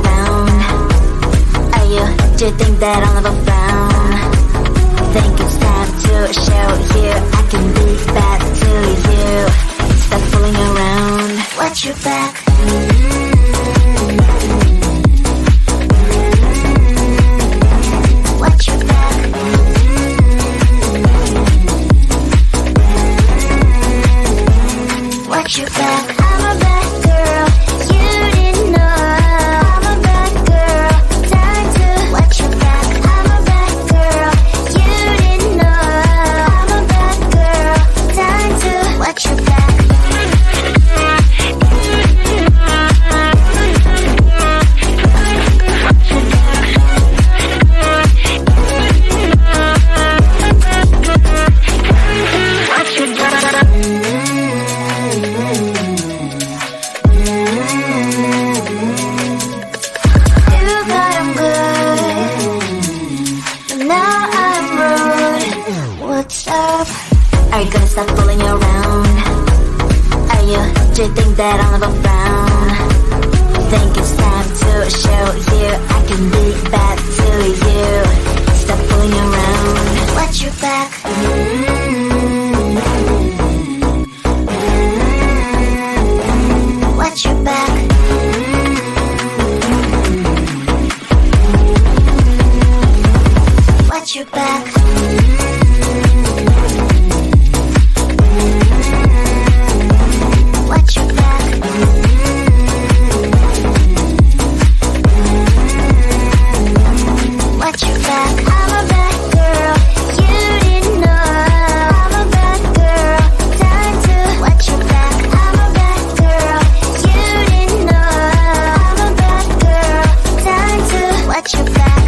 around. Are you, do you think that I'll never frown? Think it's time to show you I can be bad to you. Stop fooling around. Watch your back. Watch your back. Watch your back. I'm a bad girl, you didn't know. I'm a bad girl, time to watch your back. I'm a bad girl, you didn't know. I'm a bad girl, time to watch your back. Are you gonna stop fooling around? Are you, do you think that I'll never frown? Think it's time to show you I can be bad to you. Stop fooling around. Watch your back. Watch your back. Watch your back. Watch your back. Watch your back. I'm a bad girl, you didn't know. I'm a bad girl, time to watch your back. I'm a bad girl, you didn't know. I'm a bad girl, time to watch your back.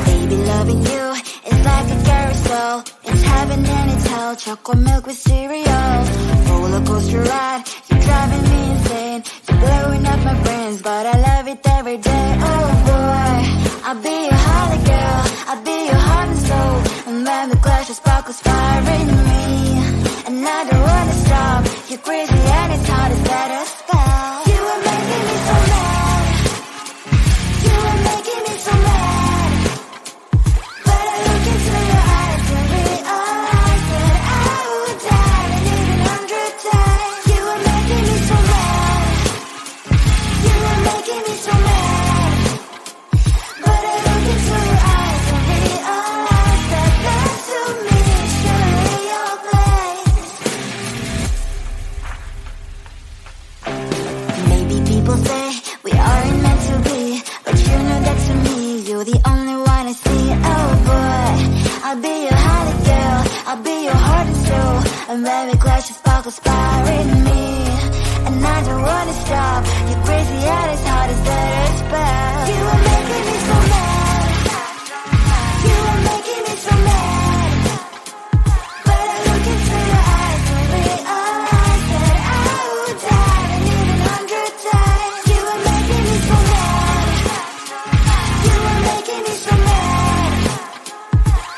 Baby, loving you is like a carousel. It's heaven and it's hell. Chocolate milk with cereal. Roller coaster ride, you're driving me insane. You're blowing up my brains, but I love it every day. Oh boy, I'll be your holly girl, I'll be your heart and soul. And when the clash of sparkles fire in me, and I don't wanna stop. You're crazy and it's hard to set a spell. You are making me so mad. You are making me so mad. But I look into your eyes and realize that I would die and even 100 times. You are making me so mad. You are making me so mad. But I look into your eyes and realize that that's to me surely your place. Maybe people say we aren't meant to be, but you know that to me you're the only one I see. Oh boy, I'll be your holly girl, I'll be your heart and soul. And when we clash, the sparkles fire in me, and I don't wanna stop. You're crazy and it's hard to set a spell. You are making me so mad. You are making me so mad. But I look into your eyes and realize that I would die and even 100 times. You are making me so mad. You are making me so mad.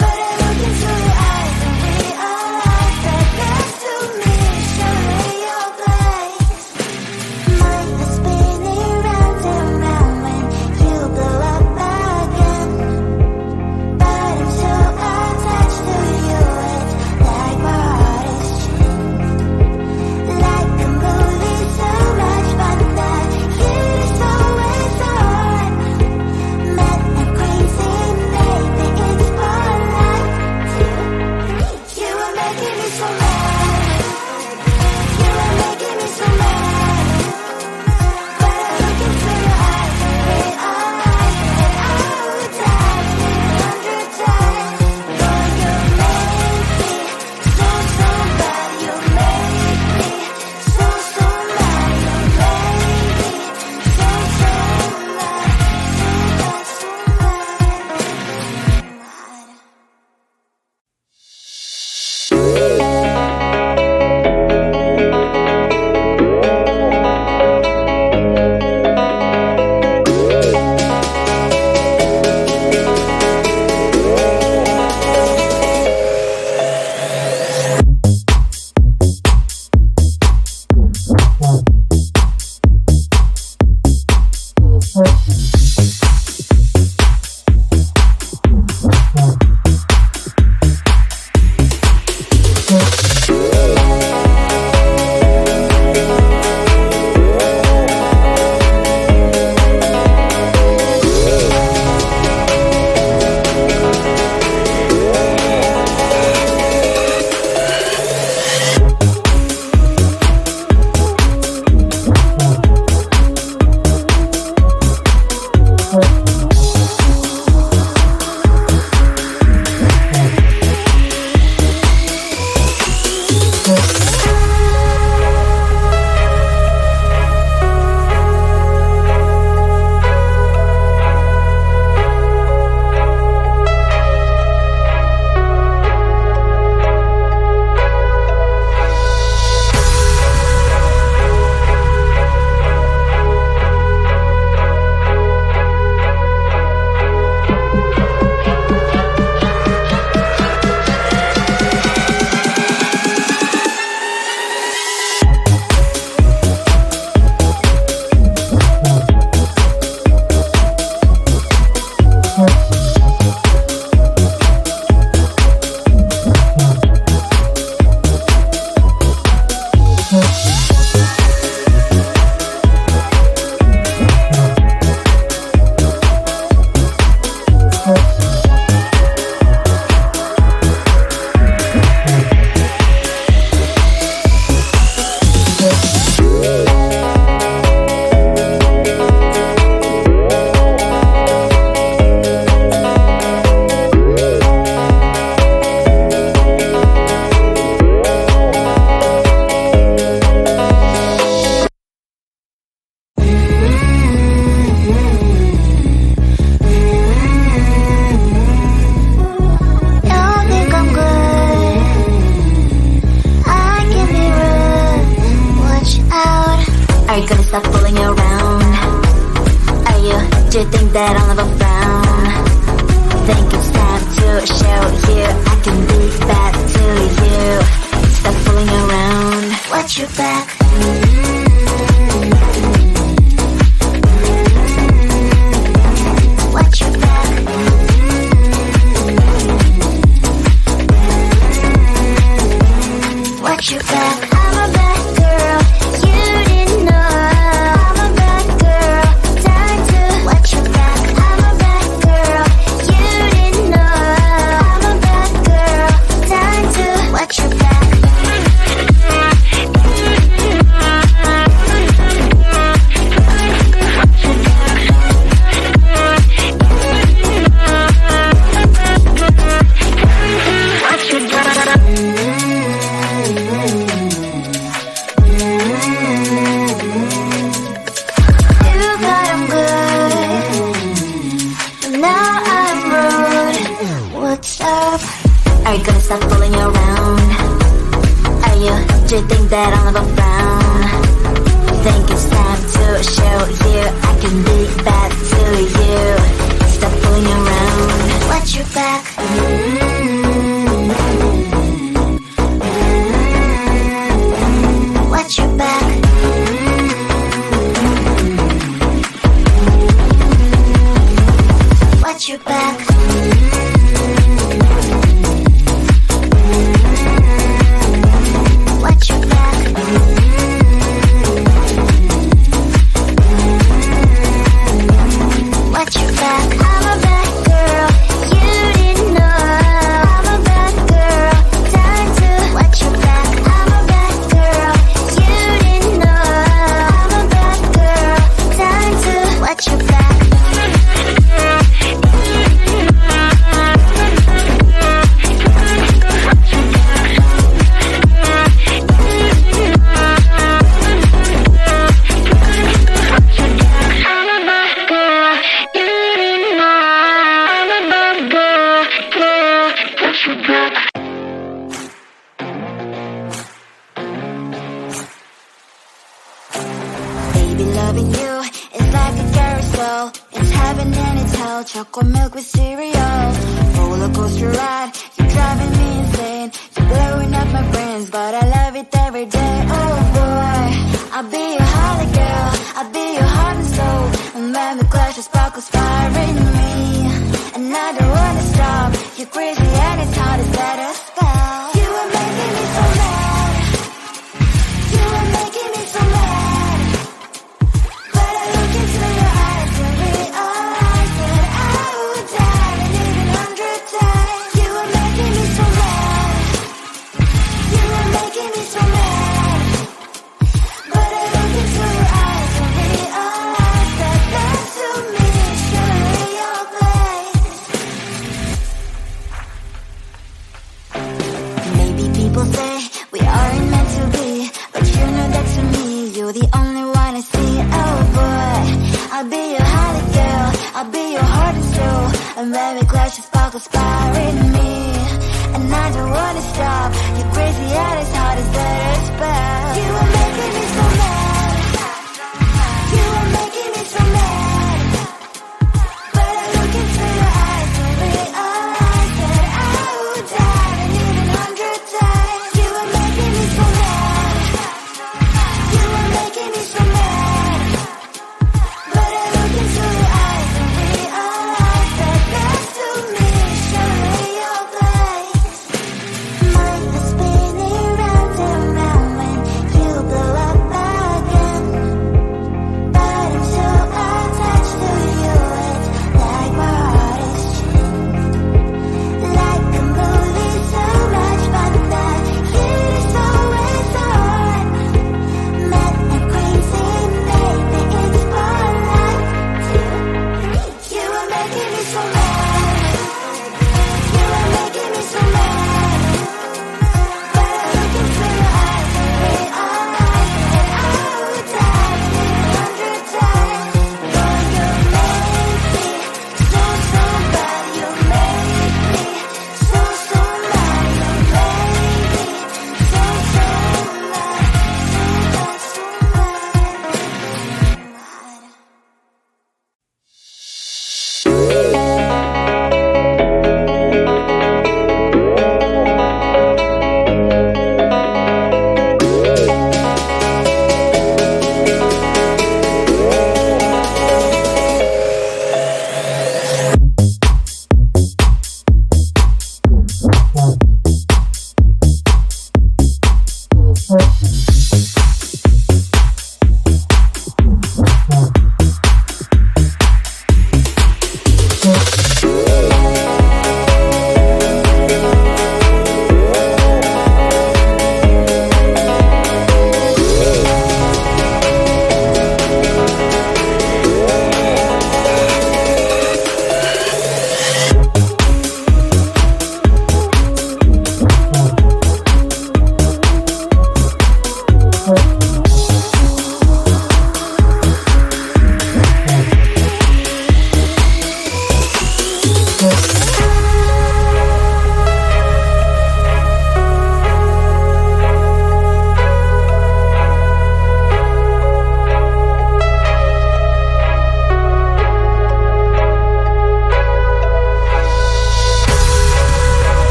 But I look into your eyes and realize that that's to me surely your place. Mind is spinning round and round when you that I'll never frown. Think it's time to show you I can be back to you. Stop fooling around. Watch your back. Watch your back. Watch your back. I'm a bad girl. You didn't know. I'm a bad girl. Time to watch your back. I'm a bad girl. You didn't know. I'm a bad girl. Time to watch your back. Are you gonna stop fooling around? Do you think that I'll never frown? Think it's time to show you I can be back to you. Stop fooling around. Watch your back. Watch your back. Watch your back. Watch your back. Watch your back. I'm a bad girl. You didn't know. I'm a bad girl. Time to watch your back. I'm a bad girl. You didn't know. I'm a bad girl. Time to watch your back. Baby, loving you is like a carousel. It's heaven and it's hell. Chocolate milk with cereal. Roller coaster ride. You're driving me insane. You're blowing up my brains, but I love it every day. Oh boy, I'll be your holly girl. I'll be your heart and soul. And when the clash of sparkles fire in me, and I don't wanna stop. You're crazy and it's hard to set a spell. You are making me so mad. You are making me so mad. But I look into your eyes and realize that I would die and even 100 times. You are making me so mad. You are making me so mad. But I look into your eyes and realize that that's to me surely your place. Maybe people say we aren't meant to be, but you know that to me you're the only one I see. Oh boy, I'll be your holly girl. I'll be your heart and soul. And when we clash, the sparkles fire in me, and I don't wanna stop. You're crazy and it's hard as that spell. You are